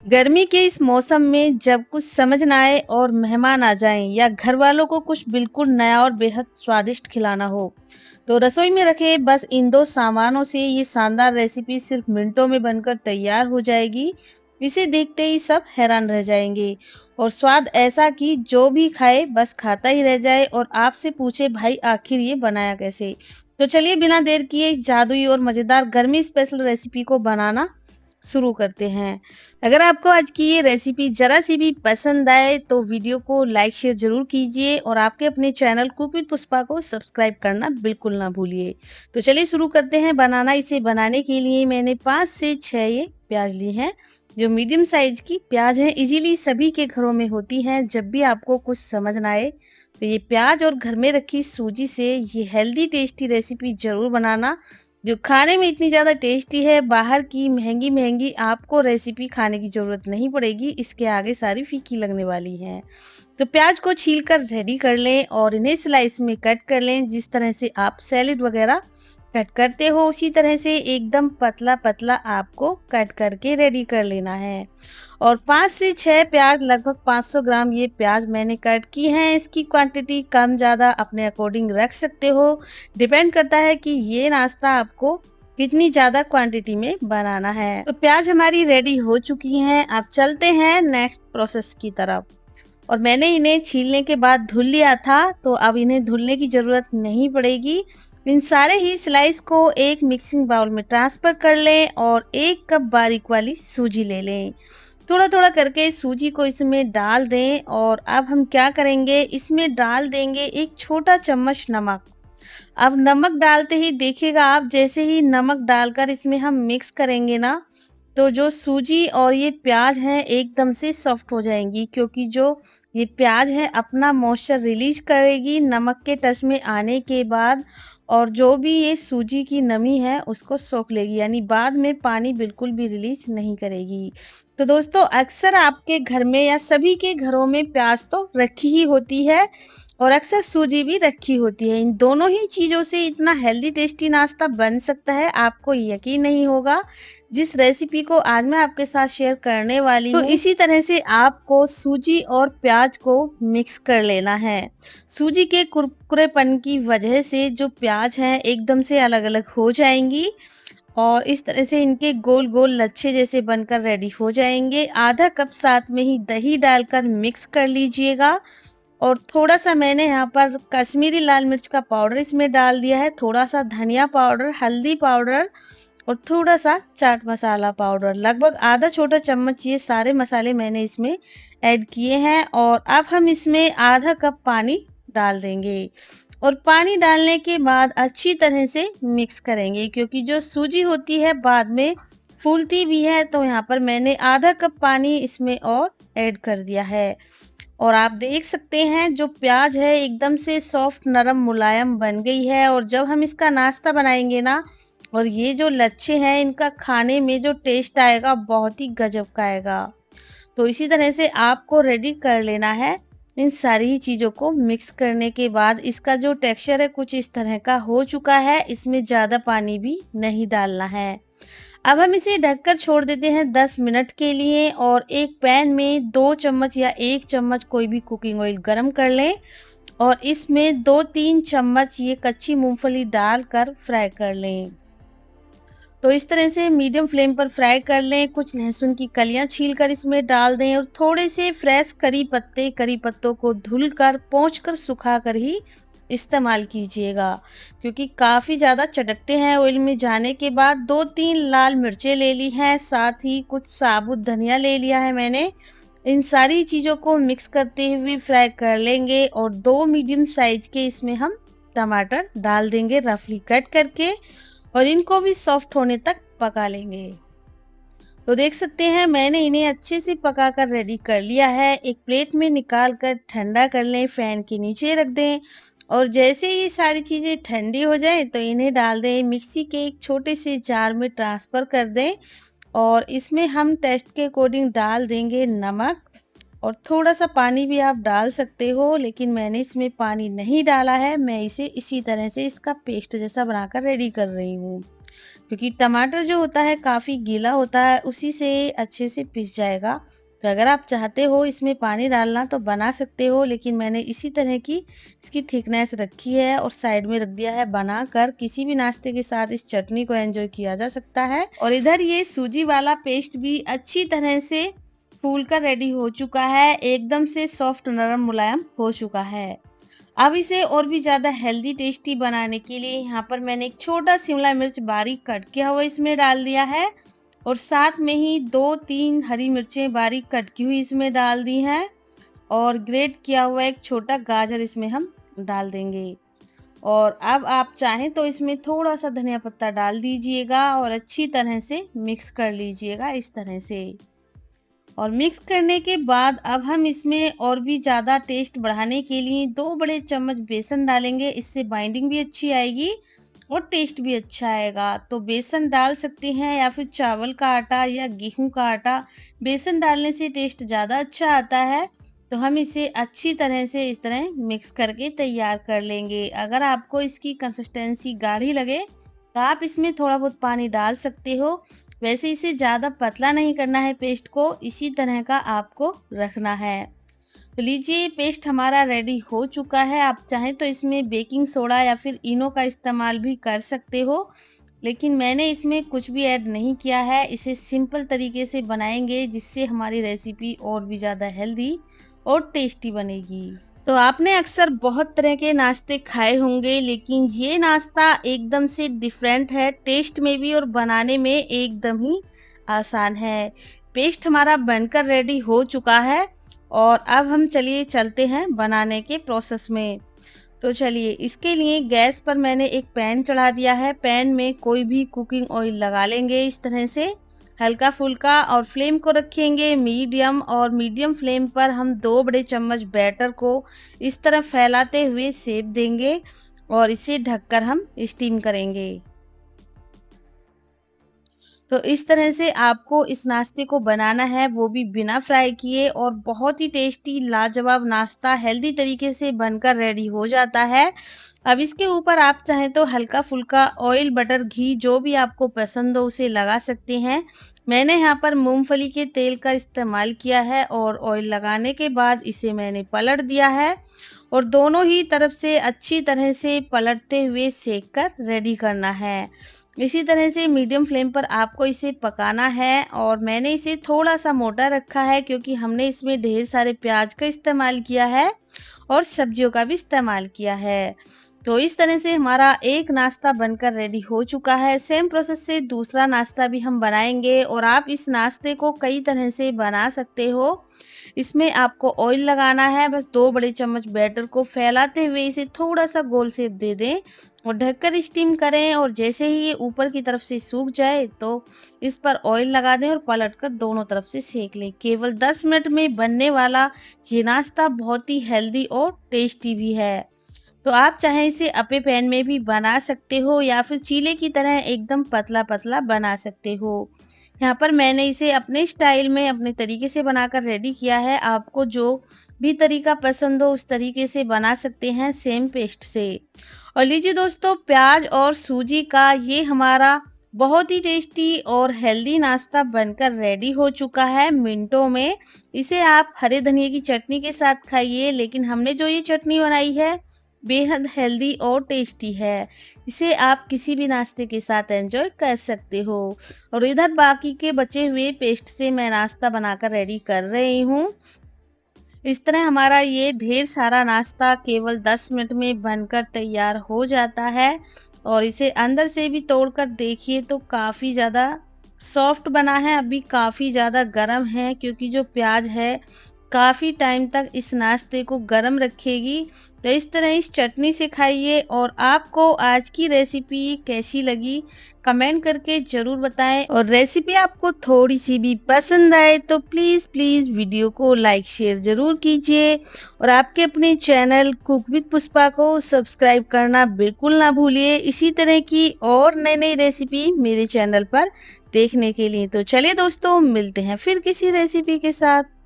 गर्मी के इस मौसम में जब कुछ समझ ना आए और मेहमान आ जाएं या घर वालों को कुछ बिल्कुल नया और बेहद स्वादिष्ट खिलाना हो, तो रसोई में रखे बस इन दो सामानों से ये शानदार रेसिपी सिर्फ मिनटों में बनकर तैयार हो जाएगी। इसे देखते ही सब हैरान रह जाएंगे और स्वाद ऐसा कि जो भी खाए बस खाता ही रह जाए और आपसे पूछे भाई आखिर ये बनाया कैसे। तो चलिए बिना देर किए इस जादुई और मजेदार गर्मी स्पेशल रेसिपी को बनाना शुरू करते हैं। अगर आपको आज की ये रेसिपी ज़रा सी भी पसंद आए तो वीडियो को लाइक शेयर ज़रूर कीजिए और आपके अपने चैनल कुक विद पुष्पा को सब्सक्राइब करना बिल्कुल ना भूलिए। तो चलिए शुरू करते हैं बनाना। इसे बनाने के लिए मैंने 5 से 6 ये प्याज ली हैं, जो मीडियम साइज की प्याज हैं। इजीली सभी के घरों में होती हैं। जब भी आपको कुछ समझ ना आए तो ये प्याज और घर में रखी सूजी से ये हेल्दी टेस्टी रेसिपी ज़रूर बनाना, जो खाने में इतनी ज़्यादा टेस्टी है। बाहर की महंगी-महंगी आपको रेसिपी खाने की ज़रूरत नहीं पड़ेगी, इसके आगे सारी फीकी लगने वाली हैं। तो प्याज को छीलकर रेडी कर लें और इन्हें स्लाइस में कट कर लें। जिस तरह से आप सैलेड वगैरह कट करते हो उसी तरह से एकदम पतला-पतला आपको कट करके रेडी कर लेना है। और 5 से 6 प्याज, लगभग 500 ग्राम ये प्याज मैंने कट की हैं। इसकी क्वांटिटी कम ज़्यादा अपने अकॉर्डिंग रख सकते हो। डिपेंड करता है कि ये नाश्ता आपको कितनी ज़्यादा क्वांटिटी में बनाना है। तो प्याज हमारी रेडी हो चुकी हैं। अब चलते हैं नेक्स्ट प्रोसेस की तरफ। और मैंने इन्हें छीलने के बाद धुल लिया था, तो अब इन्हें धुलने की ज़रूरत नहीं पड़ेगी। इन सारे ही स्लाइस को एक मिक्सिंग बाउल में ट्रांसफ़र कर लें और 1 कप बारीक वाली सूजी ले लें। थोड़ा-थोड़ा करके सूजी को इसमें डाल दें और अब हम क्या करेंगे, इसमें डाल देंगे 1 छोटा चम्मच नमक। अब नमक डालते ही देखिएगा आप, जैसे ही नमक डालकर इसमें हम मिक्स करेंगे ना, तो जो सूजी और ये प्याज हैं एकदम से सॉफ्ट हो जाएंगी, क्योंकि जो ये प्याज है अपना मॉइस्चर रिलीज करेगी नमक के टच में आने के बाद, और जो भी ये सूजी की नमी है उसको सोख लेगी, यानी बाद में पानी बिल्कुल भी रिलीज नहीं करेगी। तो दोस्तों, अक्सर आपके घर में या सभी के घरों में प्याज तो रखी ही होती है और अक्सर सूजी भी रखी होती है। इन दोनों ही चीज़ों से इतना हेल्दी टेस्टी नाश्ता बन सकता है, आपको यकीन नहीं होगा। जिस रेसिपी को आज मैं आपके साथ शेयर करने वाली हूँ, तो इसी तरह से आपको सूजी और प्याज को मिक्स कर लेना है। सूजी के कुरकुरेपन की वजह से जो प्याज हैं एकदम से अलग-अलग हो जाएंगी और इस तरह से इनके गोल-गोल लच्छे जैसे बनकर रेडी हो जाएंगे। आधा कप साथ में ही दही डालकर मिक्स कर लीजिएगा और थोड़ा-सा मैंने यहाँ पर कश्मीरी लाल मिर्च का पाउडर इसमें डाल दिया है, थोड़ा-सा धनिया पाउडर, हल्दी पाउडर और थोड़ा-सा चाट मसाला पाउडर। लगभग आधा छोटा चम्मच ये सारे मसाले मैंने इसमें ऐड किए हैं और अब हम इसमें आधा कप पानी डाल देंगे और पानी डालने के बाद अच्छी तरह से मिक्स करेंगे, क्योंकि जो सूजी होती है बाद में फूलती भी है। तो यहाँ पर मैंने आधा कप पानी इसमें और ऐड कर दिया है और आप देख सकते हैं जो प्याज है एकदम से सॉफ्ट, नरम, मुलायम बन गई है। और जब हम इसका नाश्ता बनाएंगे ना, और ये जो लच्छे हैं इनका खाने में जो टेस्ट आएगा बहुत ही गजब का आएगा। तो इसी तरह से आपको रेडी कर लेना है। इन सारी ही चीज़ों को मिक्स करने के बाद इसका जो टेक्सचर है कुछ इस तरह का हो चुका है। इसमें ज़्यादा पानी भी नहीं डालना है। अब हम इसे ढककर छोड़ देते हैं 10 मिनट के लिए और एक पैन में 2 चम्मच या 1 चम्मच कोई भी कुकिंग ऑयल गरम कर लें और इसमें 2-3 चम्मच ये कच्ची मूंगफली डालकर फ्राई कर लें। तो इस तरह से मीडियम फ्लेम पर फ्राई कर लें। कुछ लहसुन की कलियां छीलकर इसमें डाल दें और थोड़े से फ्रेश करी पत्तों को धुलकर पोंछकर सुखाकर ही इस्तेमाल कीजिएगा, क्योंकि काफ़ी ज़्यादा चटकते हैं। ऑयल में जाने के बाद 2-3 लाल मिर्चें ले ली हैं, साथ ही कुछ साबुत धनिया ले लिया है मैंने। इन सारी चीज़ों को मिक्स करते हुए फ्राई कर लेंगे और 2 मीडियम साइज के इसमें हम टमाटर डाल देंगे रफली कट करके और इनको भी सॉफ्ट होने तक पका लेंगे। तो देख सकते हैं मैंने इन्हें अच्छे से पकाकर रेडी कर लिया है। एक प्लेट में निकाल कर ठंडा कर लें, फैन के नीचे रख दें और जैसे ही ये सारी चीज़ें ठंडी हो जाएं तो इन्हें डाल दें मिक्सी के एक छोटे से जार में ट्रांसफ़र कर दें और इसमें हम टेस्ट के अकॉर्डिंग डाल देंगे नमक और थोड़ा-सा पानी भी आप डाल सकते हो, लेकिन मैंने इसमें पानी नहीं डाला है। मैं इसे इसी तरह से इसका पेस्ट जैसा बनाकर रेडी कर रही हूँ। क्योंकि टमाटर जो होता है काफ़ी गीला होता है, उसी से अच्छे से पिस जाएगा। तो अगर आप चाहते हो इसमें पानी डालना तो बना सकते हो, लेकिन मैंने इसी तरह की इसकी थिकनेस रखी है और साइड में रख दिया है बनाकर। किसी भी नाश्ते के साथ इस चटनी को एंजॉय किया जा सकता है। और इधर ये सूजी वाला पेस्ट भी अच्छी तरह से फूल कर रेडी हो चुका है, एकदम से सॉफ्ट नरम मुलायम हो चुका है। अब इसे और भी ज़्यादा हेल्दी टेस्टी बनाने के लिए यहाँ पर मैंने एक छोटा शिमला मिर्च बारीक कट किया हुआ इसमें डाल दिया है, और साथ में ही 2-3 हरी मिर्चें बारीक कट की हुई इसमें डाल दी हैं, और ग्रेट किया हुआ एक छोटा गाजर इसमें हम डाल देंगे। और अब आप चाहें तो इसमें थोड़ा सा धनिया पत्ता डाल दीजिएगा और अच्छी तरह से मिक्स कर लीजिएगा इस तरह से। और मिक्स करने के बाद अब हम इसमें और भी ज़्यादा टेस्ट बढ़ाने के लिए 2 बड़े चम्मच बेसन डालेंगे। इससे बाइंडिंग भी अच्छी आएगी और टेस्ट भी अच्छा आएगा। तो बेसन डाल सकते हैं या फिर चावल का आटा या गेहूं का आटा, बेसन डालने से टेस्ट ज़्यादा अच्छा आता है। तो हम इसे अच्छी तरह से इस तरह मिक्स करके तैयार कर लेंगे। अगर आपको इसकी कंसिस्टेंसी गाढ़ी लगे तो आप इसमें थोड़ा बहुत पानी डाल सकते हो। वैसे इसे ज़्यादा पतला नहीं करना है पेस्ट को, इसी तरह का आपको रखना है। तो लीजिए पेस्ट हमारा रेडी हो चुका है। आप चाहें तो इसमें बेकिंग सोडा या फिर इनो का इस्तेमाल भी कर सकते हो, लेकिन मैंने इसमें कुछ भी ऐड नहीं किया है। इसे सिंपल तरीके से बनाएंगे जिससे हमारी रेसिपी और भी ज़्यादा हेल्दी और टेस्टी बनेगी। तो आपने अक्सर बहुत तरह के नाश्ते खाए होंगे, लेकिन ये नाश्ता एकदम से डिफरेंट है, टेस्ट में भी और बनाने में एकदम ही आसान है। पेस्ट हमारा बनकर रेडी हो चुका है और अब हम चलिए चलते हैं बनाने के प्रोसेस में। तो चलिए इसके लिए गैस पर मैंने एक पैन चढ़ा दिया है। पैन में कोई भी कुकिंग ऑयल लगा लेंगे इस तरह से हल्का फुल्का, और फ्लेम को रखेंगे मीडियम, और मीडियम फ्लेम पर हम 2 बड़े चम्मच बैटर को इस तरह फैलाते हुए सेक देंगे और इसे ढककर हम स्टीम करेंगे। तो इस तरह से आपको इस नाश्ते को बनाना है, वो भी बिना फ्राई किए, और बहुत ही टेस्टी लाजवाब नाश्ता हेल्दी तरीके से बनकर रेडी हो जाता है। अब इसके ऊपर आप चाहें तो हल्का फुल्का ऑयल, बटर, घी जो भी आपको पसंद हो उसे लगा सकते हैं। मैंने यहाँ पर मूंगफली के तेल का इस्तेमाल किया है, और ऑयल लगाने के बाद इसे मैंने पलट दिया है और दोनों ही तरफ से अच्छी तरह से पलटते हुए सेक कर रेडी करना है। इसी तरह से मीडियम फ्लेम पर आपको इसे पकाना है, और मैंने इसे थोड़ा सा मोटा रखा है क्योंकि हमने इसमें ढेर सारे प्याज का इस्तेमाल किया है और सब्जियों का भी इस्तेमाल किया है। तो इस तरह से हमारा एक नाश्ता बनकर रेडी हो चुका है। सेम प्रोसेस से दूसरा नाश्ता भी हम बनाएंगे, और आप इस नाश्ते को कई तरह से बना सकते हो। इसमें आपको ऑयल लगाना है, बस 2 बड़े चम्मच बैटर को फैलाते हुए इसे थोड़ा सा गोल शेप दे दें और ढककर स्टीम करें, और जैसे ही ये ऊपर की तरफ से सूख जाए तो इस पर ऑयल लगा दें और पलटकर दोनों तरफ से सेक लें। केवल 10 मिनट में बनने वाला ये नाश्ता बहुत ही हेल्दी और टेस्टी भी है। तो आप चाहे इसे अपे पैन में भी बना सकते हो या फिर चीले की तरह एकदम पतला पतला बना सकते हो। यहाँ पर मैंने इसे अपने स्टाइल में अपने तरीके से बनाकर रेडी किया है। आपको जो भी तरीका पसंद हो उस तरीके से बना सकते हैं सेम पेस्ट से। और लीजिए दोस्तों, प्याज और सूजी का ये हमारा बहुत ही टेस्टी और हेल्दी नाश्ता बनकर रेडी हो चुका है मिनटों में। इसे आप हरे धनिए की चटनी के साथ खाइए, लेकिन हमने जो ये चटनी बनाई है बेहद हेल्दी और टेस्टी है। इसे आप किसी भी नाश्ते के साथ एंजॉय कर सकते हो। और इधर बाकी के बचे हुए पेस्ट से मैं नाश्ता बनाकर रेडी कर रही हूँ। इस तरह हमारा ये ढेर सारा नाश्ता केवल 10 मिनट में बनकर तैयार हो जाता है, और इसे अंदर से भी तोड़कर देखिए तो काफ़ी ज़्यादा सॉफ्ट बना है। अभी काफ़ी ज़्यादा गर्म है क्योंकि जो प्याज है काफ़ी टाइम तक इस नाश्ते को गर्म रखेगी। तो इस तरह इस चटनी से खाइए। और आपको आज की रेसिपी कैसी लगी कमेंट करके ज़रूर बताएं, और रेसिपी आपको थोड़ी सी भी पसंद आए तो प्लीज़ वीडियो को लाइक शेयर ज़रूर कीजिए, और आपके अपने चैनल कुक विद पुष्पा को सब्सक्राइब करना बिल्कुल ना भूलिए इसी तरह की और नई रेसिपी मेरे चैनल पर देखने के लिए। तो चलिए दोस्तों, मिलते हैं फिर किसी रेसिपी के साथ।